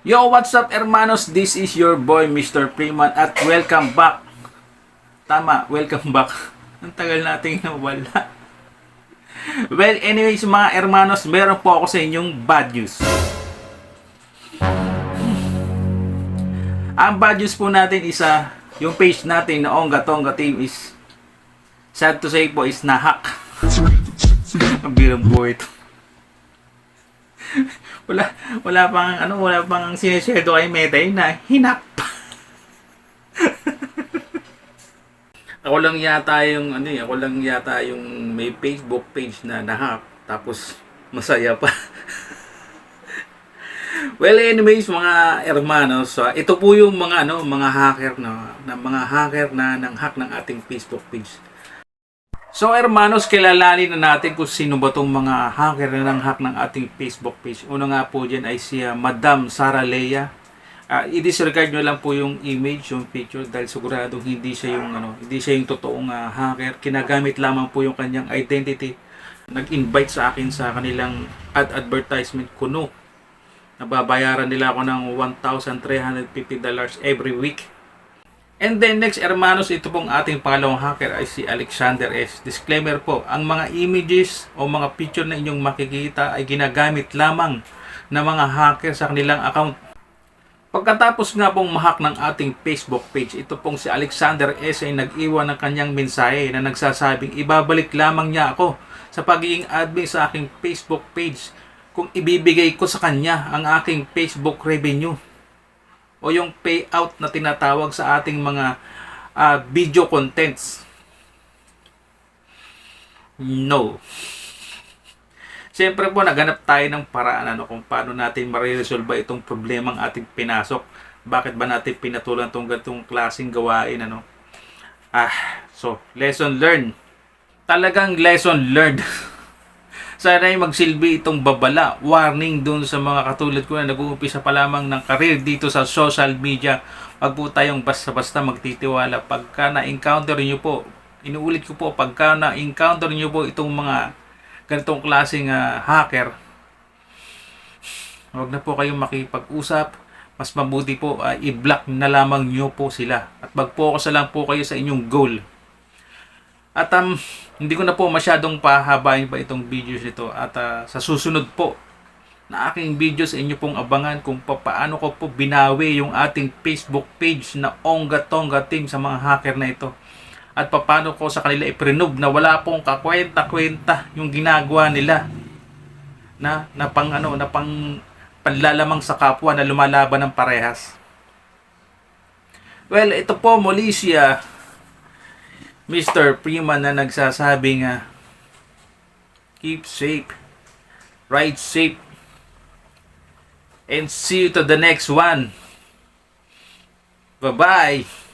Yo, what's up hermanos? This is your boy Mr. Freeman at welcome back. Tama, welcome back. Ang tagal nating nawala. Well, anyways mga hermanos, meron po ako sa inyong bad news. Ang bad news po natin isa, yung page natin na Ongga Tongga Team is, sad to say po, is nahack. Ang birang po ito. wala pang sinesweldo kay Meta na hinap. Ako lang yata yung may Facebook page na nahack tapos masaya pa. Well, anyways mga hermanos, ito po yung mga hacker na nang-hack ng ating Facebook page. So hermanos, kilalanin na natin kung sino ba tong mga hacker na nang-hack ng ating Facebook page. Una nga po dyan ay si Madam Sara Leia. I-disregard nyo lang po yung image, yung picture dahil siguradong hindi siya yung totoong hacker. Kinagamit lamang po yung kanyang identity. Nag-invite sa akin sa kanilang advertisement kuno. Nababayaran nila ako ng $1,350 every week. And then next hermanos, ito pong ating pangalawang hacker ay si Alexander S. Disclaimer po, ang mga images o mga picture na inyong makikita ay ginagamit lamang ng mga hacker sa kanilang account. Pagkatapos nga pong mahack ng ating Facebook page, ito pong si Alexander S. ay nag-iwan ng kanyang mensahe na nagsasabing ibabalik lamang niya ako sa pagiging admin sa aking Facebook page kung ibibigay ko sa kanya ang aking Facebook revenue o yung payout na tinatawag sa ating mga video contents. No. Siyempre po, naghanap tayo ng paraan kung paano natin mariresolve itong problemang ating pinasok. Bakit ba natin pinatulan itong ganitong klaseng gawain, So, lesson learned. Talagang lesson learned. Sana ay magsilbi itong babala, warning dun sa mga katulad ko na nag-uumpisa pa lamang ng career dito sa social media. Wag po tayong basta-basta magtitiwala. Pagka na-encounter nyo po, inuulit ko po, pagka na-encounter nyo po itong mga ganitong klaseng hacker, huwag na po kayong makipag-usap. Mas mabuti po i-block na lamang nyo po sila at mag-focus na lang po kayo sa inyong goal. At hindi ko na po masyadong pahabain pa itong videos nito at sa susunod po na aking video sa inyo pong abangan kung paano ko po binawi yung ating Facebook page na Ongga Tongga Team sa mga hacker na ito. At paano ko sa kanila i-prenob na wala pong kakwenta-kwenta yung ginagawa nila na pang panlalamang sa kapwa na lumalaban ng parehas. Well, ito po muli siya Mr. Freeman na nagsasabing keep safe, ride safe, and see you to the next one. Bye-bye!